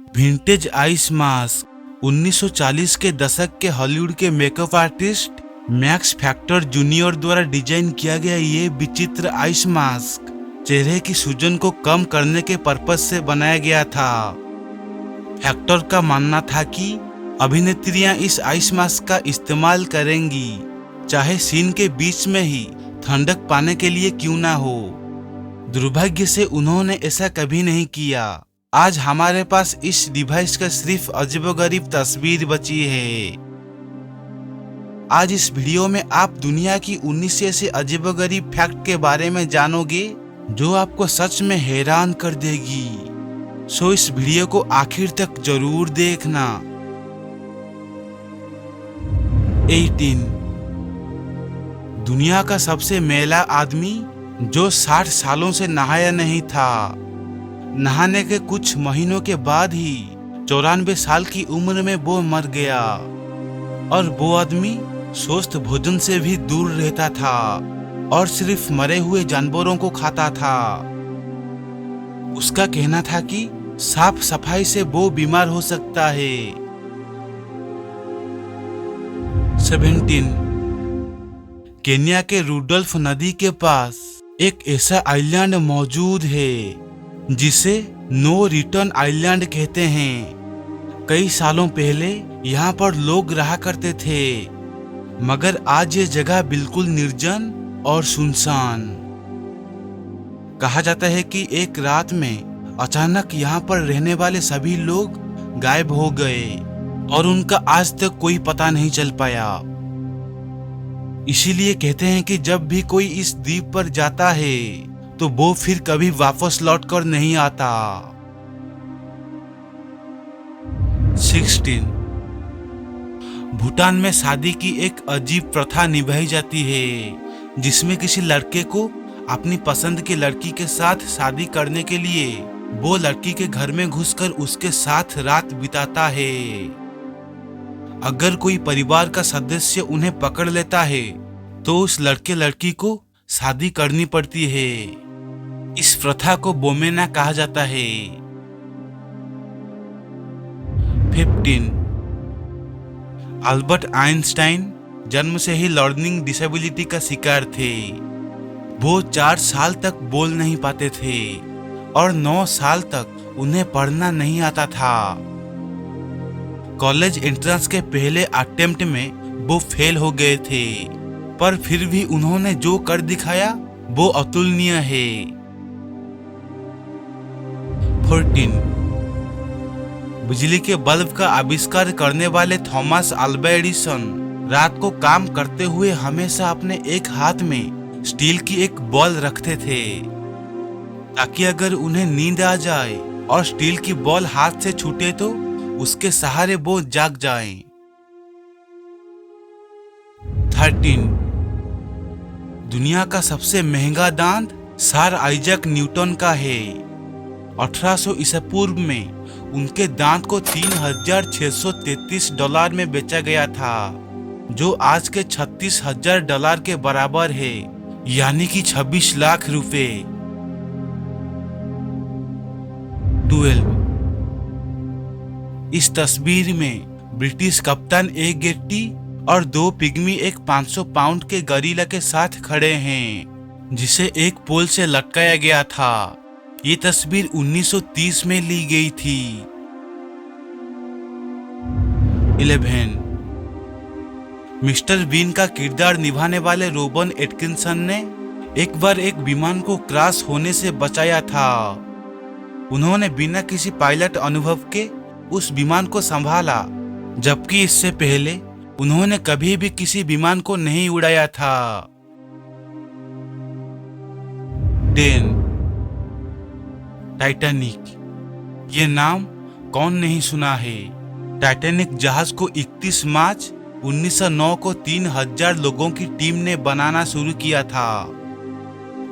Vintage ice mask 1940 के दशक के हॉलीवुड के makeup artist max factor junior द्वारा डिजाइन किया गया ये विचित्र आइस मास्क चेहरे की सूजन को कम करने के पर्पज से बनाया गया था। फैक्टर का मानना था कि अभिनेत्रियां इस आइस मास्क का इस्तेमाल करेंगी चाहे सीन के बीच में ही ठंडक पाने के लिए क्यों ना हो। दुर्भाग्य से उन्होंने ऐसा कभी नहीं किया। आज हमारे पास इस डिवाइस का सिर्फ अजीबोगरीब तस्वीर बची है। आज इस वीडियो में आप दुनिया की 19 ऐसे अजीबोगरीब फैक्ट के बारे में जानोगे जो आपको सच में हैरान कर देगी। सो इस वीडियो को आखिर तक जरूर देखना। 18 दुनिया का सबसे मैला आदमी जो 60 सालों से नहाया नहीं था। नहाने के कुछ महीनों के बाद ही 94 साल की उम्र में वो मर गया और वो आदमी स्वस्थ भोजन से भी दूर रहता था और सिर्फ मरे हुए जानवरों को खाता था। उसका कहना था कि साफ सफाई से वो बीमार हो सकता है। 17 केन्या के रुडोल्फ नदी के पास एक ऐसा आइलैंड मौजूद है जिसे नो रिटर्न आइलैंड कहते हैं। कई सालों पहले यहाँ पर लोग रहा करते थे मगर आज ये जगह बिल्कुल निर्जन और सुनसान। कहा जाता है कि एक रात में अचानक यहाँ पर रहने वाले सभी लोग गायब हो गए और उनका आज तक कोई पता नहीं चल पाया। इसीलिए कहते हैं कि जब भी कोई इस द्वीप पर जाता है तो वो फिर कभी वापस लौटकर नहीं आता। 16 भूटान में शादी की एक अजीब प्रथा निभाई जाती है जिसमें किसी लड़के को अपनी पसंद की लड़की के साथ शादी करने के लिए वो लड़की के घर में घुसकर उसके साथ रात बिताता है। अगर कोई परिवार का सदस्य उन्हें पकड़ लेता है तो उस लड़के लड़की को शादी करनी पड़ती है। इस प्रथा को बोमेना कहा जाता है। 15 अल्बर्ट आइंस्टाइन जन्म से ही लर्निंग डिसेबिलिटी का शिकार थे। वो 4 साल तक बोल नहीं पाते थे और 9 साल तक उन्हें पढ़ना नहीं आता था। कॉलेज एंट्रेंस के पहले अटेम्प्ट में वो फेल हो गए थे पर फिर भी उन्होंने जो कर दिखाया वो अतुलनीय है। 14 बिजली के बल्ब का आविष्कार करने वाले थॉमस अल्वा एडिसन रात को काम करते हुए हमेशा अपने एक हाथ में स्टील की एक बॉल रखते थे ताकि अगर उन्हें नींद आ जाए और स्टील की बॉल हाथ से छूटे तो उसके सहारे वो जाग जाएं। 13 दुनिया का सबसे महंगा दांत सर आइजैक न्यूटन का है। 1800 ईसा पूर्व में उनके दांत को $3,633 में बेचा गया था जो आज के $36,000 के बराबर है यानी कि 26 लाख रुपए। 12 इस तस्वीर में ब्रिटिश कप्तान ए गेट्टी और 2 पिग्मी एक 500 पाउंड के गरीला के साथ खड़े हैं जिसे एक पोल से लटकाया गया था। ये तस्वीर 1930 में ली गई थी। 11 मिस्टर बीन का किरदार निभाने वाले रोबन एटकिंसन ने एक बार एक विमान को क्रैश होने से बचाया था। उन्होंने बिना किसी पायलट अनुभव के उस विमान को संभाला जबकि इससे पहले उन्होंने कभी भी किसी विमान को नहीं उड़ाया था। 10 टाइटैनिक ये नाम कौन नहीं सुना है। टाइटैनिक जहाज को 31 मार्च 1909 को 3000 लोगों की टीम ने बनाना शुरू किया था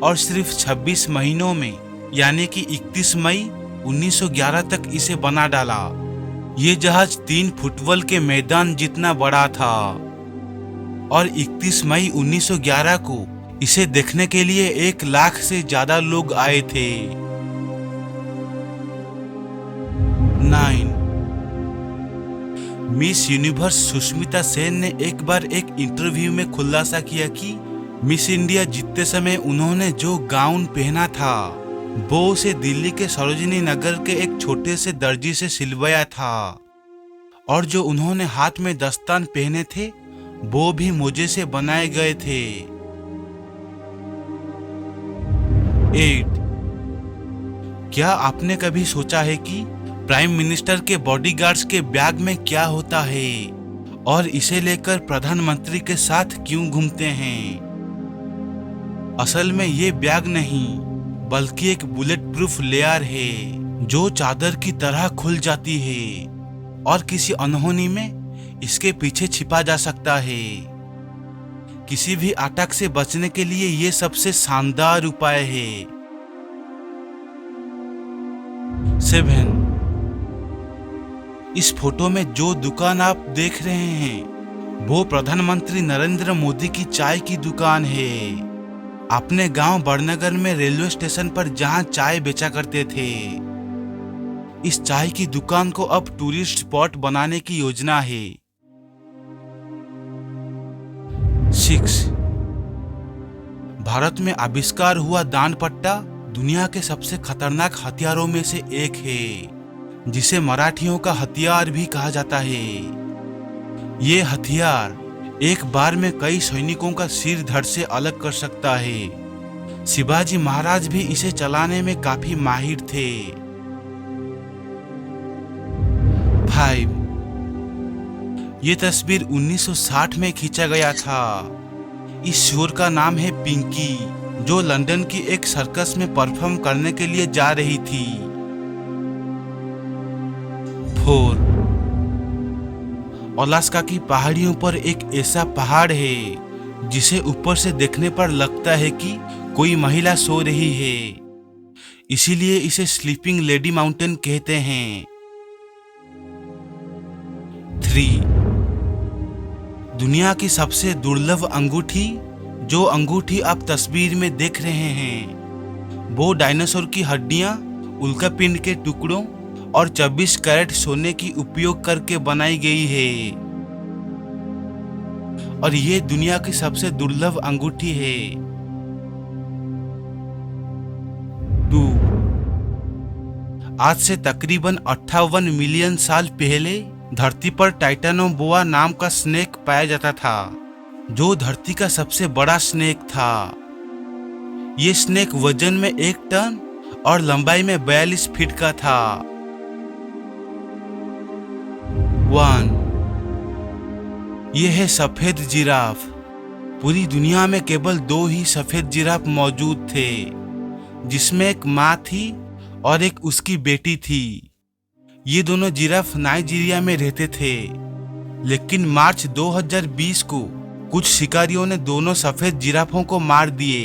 और सिर्फ 26 महीनों में यानी कि 31 मई 1911 तक इसे बना डाला। ये जहाज 3 फुटबॉल के मैदान जितना बड़ा था और 31 मई 1911 को इसे देखने के लिए 1 लाख से ज्यादा लोग आए थे। 9 मिस यूनिवर्स सुष्मिता सेन ने एक बार एक इंटरव्यू में खुलासा किया कि मिस इंडिया जीतते समय उन्होंने जो गाउन पहना था वो उसे दिल्ली के सरोजिनी नगर के एक छोटे से दर्जी से सिलवाया था, और जो उन्होंने हाथ में दस्तान पहने थे वो भी मोजे से बनाए गए थे। 8. क्या आपने कभी सोचा है कि प्राइम मिनिस्टर के बॉडीगार्ड्स के बैग में क्या होता है और इसे लेकर प्रधानमंत्री के साथ क्यों घूमते हैं? असल में ये बैग नहीं बल्कि एक बुलेट प्रूफ लेयर है जो चादर की तरह खुल जाती है और किसी अनहोनी में इसके पीछे छिपा जा सकता है। किसी भी अटैक से बचने के लिए ये सबसे शानदार उपाय है। 7. इस फोटो में जो दुकान आप देख रहे हैं वो प्रधानमंत्री नरेंद्र मोदी की चाय की दुकान है। अपने गांव बड़नगर में रेलवे स्टेशन पर जहां चाय बेचा करते थे। इस चाय की दुकान को अब टूरिस्ट स्पॉट बनाने की योजना है। 6. भारत में आविष्कार हुआ दान पट्टा दुनिया के सबसे खतरनाक हथियारों में से एक है, जिसे मराठियों का हथियार भी कहा जाता है। ये हथियार एक बार में कई सैनिकों का सिर धड़ से अलग कर सकता है। शिवाजी महाराज भी इसे चलाने में काफी माहिर थे। 5. ये तस्वीर 1960 में खींचा गया था। इस शोर का नाम है पिंकी, जो लंदन की एक सर्कस में परफॉर्म करने के लिए जा रही थी। 4. अलास्का की पहाड़ियों पर एक ऐसा पहाड़ है जिसे ऊपर से देखने पर लगता है कि कोई महिला सो रही है, इसीलिए इसे स्लीपिंग लेडी माउंटेन कहते हैं। 3. दुनिया की सबसे दुर्लभ अंगूठी, जो अंगूठी आप तस्वीर में देख रहे हैं, वो डायनासोर की हड्डियां, उल्कापिंड के टुकड़ों और 24 कैरेट सोने की उपयोग करके बनाई गई है, और ये दुनिया की सबसे दुर्लभ अंगूठी है। 2. आज से तकरीबन 58 मिलियन साल पहले धरती पर टाइटानोबोआ नाम का स्नेक पाया जाता था, जो धरती का सबसे बड़ा स्नेक था। ये स्नेक वजन में 1 टन और लंबाई में 42 फीट का था। 1. यह है सफेद जिराफ। पूरी दुनिया में केवल 2 ही सफेद जिराफ मौजूद थे, जिसमें एक माँ थी और एक उसकी बेटी थी। ये दोनों जिराफ नाइजीरिया में रहते थे, लेकिन मार्च 2020 को कुछ शिकारियों ने दोनों सफेद जिराफों को मार दिए।